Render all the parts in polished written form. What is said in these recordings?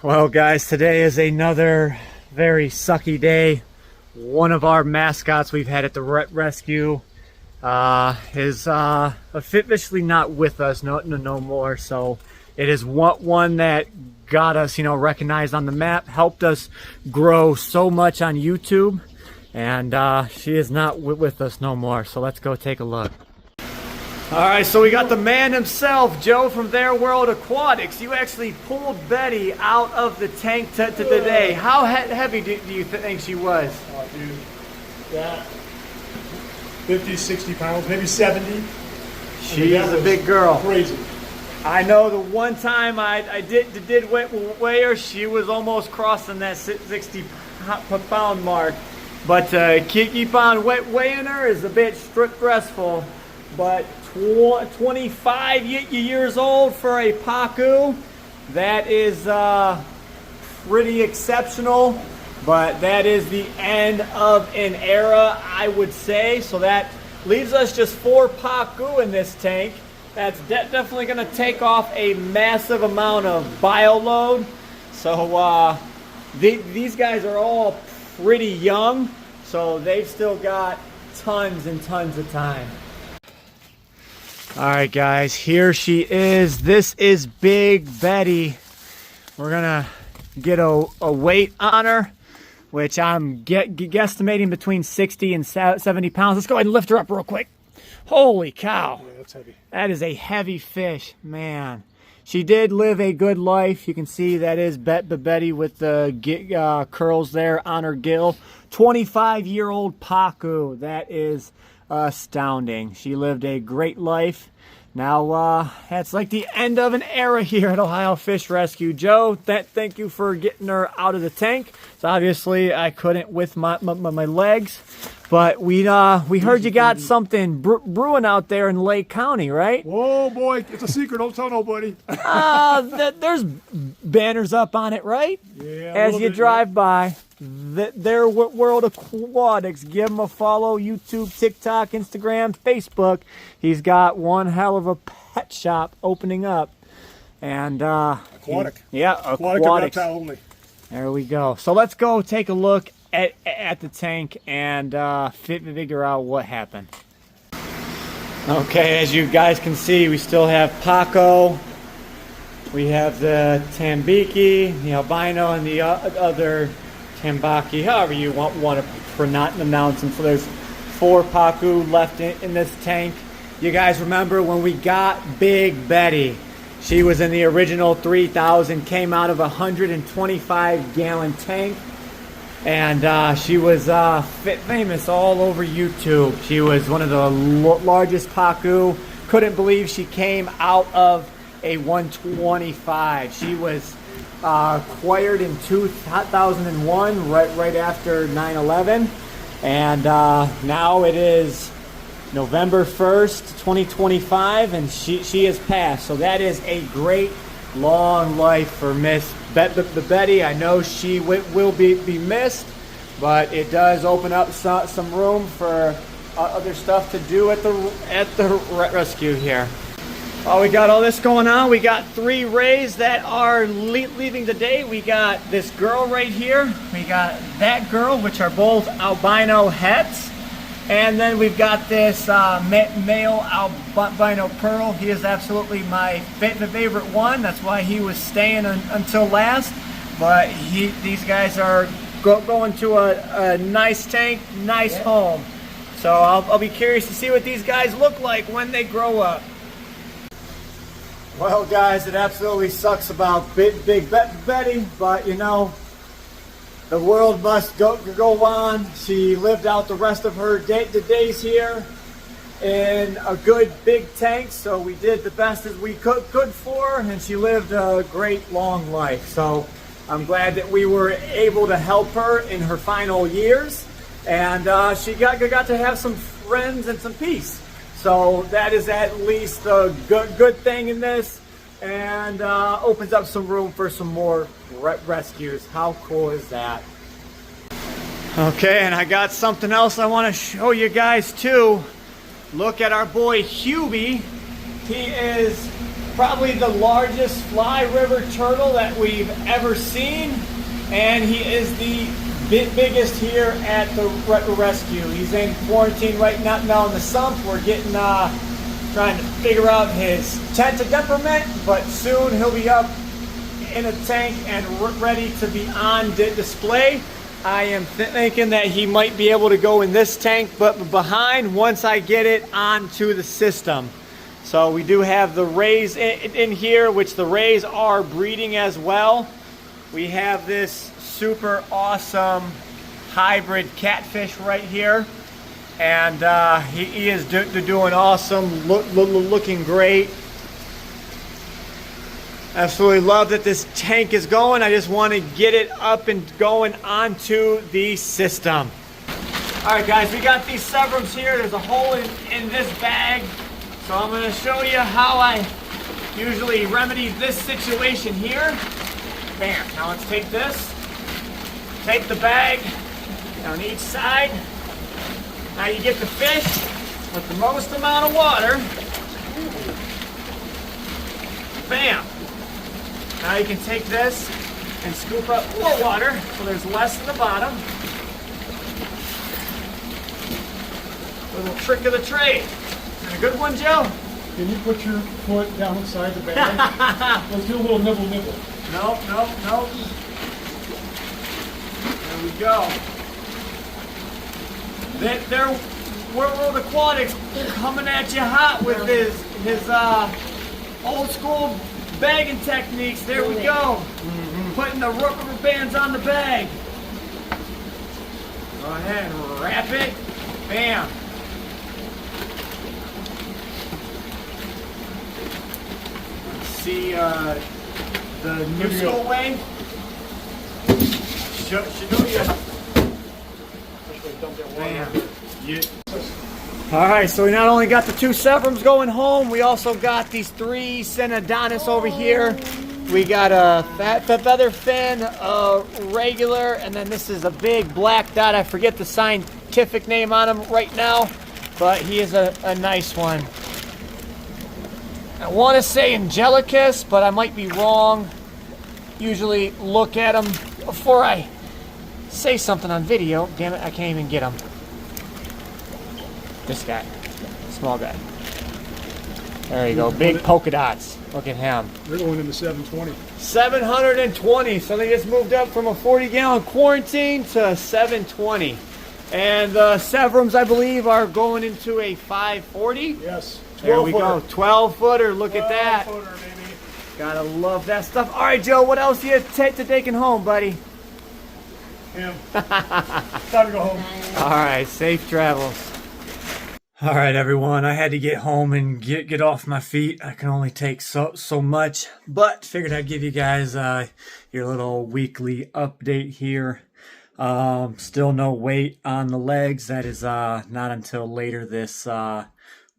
Well, guys, today is another very sucky day. One of our mascots we've had at the rescue is officially not with us no more. So it is one that got us, recognized on the map, helped us grow so much on YouTube, and she is not with us no more. So let's go take a look. All right, so we got the man himself, Joe from Their World Aquatics. You actually pulled Betty out of the tank today. How heavy do you think she was? Oh, dude, that 50, 60 pounds, maybe 70. She's a big girl. Crazy. I know the one time I did weigh her, she was almost crossing that 60-pound mark. But keep on weighing her is a bit stressful. But 25 years old for a Pacu, that is pretty exceptional. But that is the end of an era, I would say. So that leaves us just 4 Pacu in this tank. That's definitely going to take off a massive amount of bio load. So these guys are all pretty young, so they've still got tons and tons of time. All right, guys, here she is. This is Big Betty. We're gonna get a weight on her, which I'm guesstimating between 60 and 70 pounds. Let's go ahead and lift her up real quick. Holy cow. Yeah, that's heavy. That is a heavy fish, man. She did live a good life. You can see that is Betty with the curls there on her gill. 25-year-old Pacu. That is astounding. She lived a great life. Now that's like the end of an era here at Ohio Fish Rescue. Joe, thank you for getting her out of the tank. So obviously I couldn't with my legs, but we heard you got something brewing out there in Lake County, right? Oh boy, it's a secret. Don't tell nobody. There's banners up on it, right? Yeah. As you drive by. Their World Aquatics. Give him a follow. YouTube, TikTok, Instagram, Facebook. He's got one hell of a pet shop opening up. And Aquatic. Aquatic and reptile only. There we go. So let's go take a look at the tank and figure out what happened. Okay, as you guys can see, we still have Pacu. We have the Tambiki, the albino, and the other Tambaki, however you want to pronounce them. So there's 4 Pacu left in this tank. You guys remember when we got Big Betty? She was in the original 3000, came out of a 125-gallon tank, and she was famous all over YouTube. She was one of the largest Pacu. Couldn't believe she came out of a 125. She was acquired in 2001, right after 9/11, and now it is November 1st, 2025, and she has passed. So that is a great long life for Miss Betty. I know she will be missed, but it does open up some room for other stuff to do at the rescue here. Oh, we got all this going on. We got 3 rays that are leaving today. We got this girl right here. We got that girl, which are both albino hets. And then we've got this male albino pearl. He is absolutely my favorite one. That's why he was staying until last. But these guys are going to a nice tank, nice home. So I'll be curious to see what these guys look like when they grow up. Well, guys, it absolutely sucks about Big Betty, but the world must go on. She lived out the rest of her days here in a good big tank, so we did the best as we could for her, and she lived a great long life. So I'm glad that we were able to help her in her final years, and she got to have some friends and some peace. So that is at least a good thing in this, and opens up some room for some more rescues. How cool is that? Okay, and I got something else I want to show you guys too. Look at our boy Hubie. He is probably the largest fly river turtle that we've ever seen, and he is the biggest here at the rescue. He's in quarantine right now in the sump. We're getting trying to figure out his temperament, but soon he'll be up in a tank and ready to be on display. I am thinking that he might be able to go in this tank, but behind once I get it onto the system. So we do have the rays in here, which the rays are breeding as well. We have this super awesome hybrid catfish right here. And he is doing awesome, looking great. Absolutely love that this tank is going. I just want to get it up and going onto the system. All right, guys, we got these severums here. There's a hole in this bag. So I'm going to show you how I usually remedy this situation here. Bam. Now let's take this. Take the bag on each side. Now you get the fish with the most amount of water. Bam. Now you can take this and scoop up more water so there's less in the bottom. Little trick of the trade. And a good one, Joe? Can you put your foot down inside the bag? Let's do a little nibble. Nope. There we go. They're World Aquatics coming at you hot with his old school bagging techniques. There we go. Putting the rubber bands on the bag. Go ahead and wrap it. Bam. Let's see the new school way. Show you. Bam. All right, so we not only got the 2 severums going home, we also got these 3 Synodontis over here. We got a feather fin, a regular, and then this is a big black dot. I forget the scientific name on him right now, but he is a nice one. I want to say Angelicus, but I might be wrong. Usually look at them before I say something on video. Damn it, I can't even get him. This guy, small guy. There you go, big polka dots. Look at him. They're going into 720. 720, so they just moved up from a 40-gallon quarantine to 720. And the severums, I believe, are going into a 540. Yes. There we go, 12-footer, look at that. 12-footer, baby. Gotta love that stuff. All right, Joe, what else do you take to taking home, buddy? Him. Time to go home. All right, safe travels. All right, everyone, I had to get home and get off my feet. I can only take so much, but figured I'd give you guys your little weekly update here. Still no weight on the legs. That is not until later this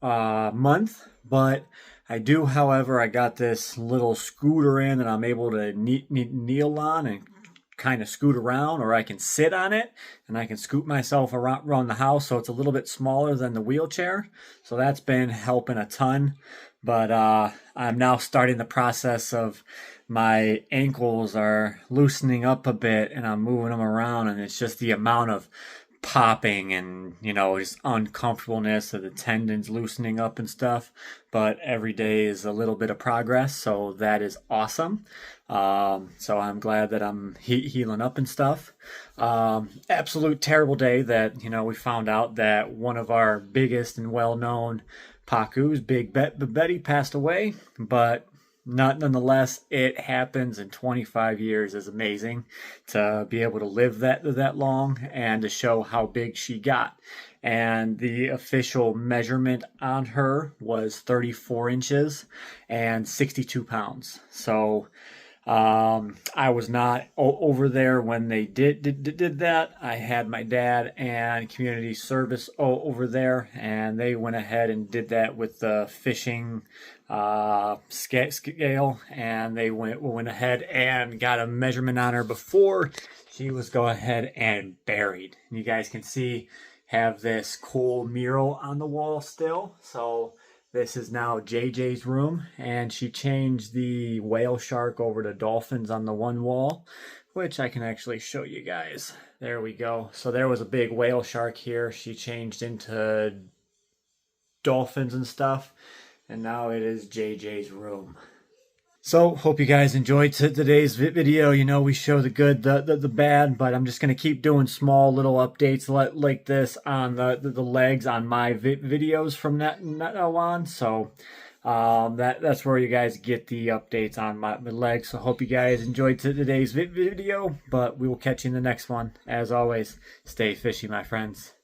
month, but I do, however, I got this little scooter in that I'm able to kneel on and kind of scoot around, or I can sit on it and I can scoot myself around the house, so it's a little bit smaller than the wheelchair, so that's been helping a ton. But I'm now starting the process of my ankles are loosening up a bit and I'm moving them around, and it's just the amount of popping and, you know, just uncomfortableness of the tendons loosening up and stuff. But every day is a little bit of progress, so that is awesome. So I'm glad that I'm healing up and stuff. Absolute terrible day that, you know, we found out that one of our biggest and well-known Pacu's, Big Betty, passed away, but nonetheless, it happens, in 25 years is amazing to be able to live that long and to show how big she got. And the official measurement on her was 34 inches and 62 pounds. So I was not over there when they did that. I had my dad and community service over there, and they went ahead and did that with the fishing scale, and they went ahead and got a measurement on her before she was go ahead and buried. And you guys can see have this cool mural on the wall still, so This is now JJ's room, and she changed the whale shark over to dolphins on the one wall, which I can actually show you guys. There we go. So there was a big whale shark here. She changed into dolphins and stuff, and now it is JJ's room. So, hope you guys enjoyed today's video. You know, we show the good, the bad, but I'm just going to keep doing small little updates like this on the legs on my videos from now on. So, that's where you guys get the updates on my legs. So, hope you guys enjoyed today's video, but we will catch you in the next one. As always, stay fishy, my friends.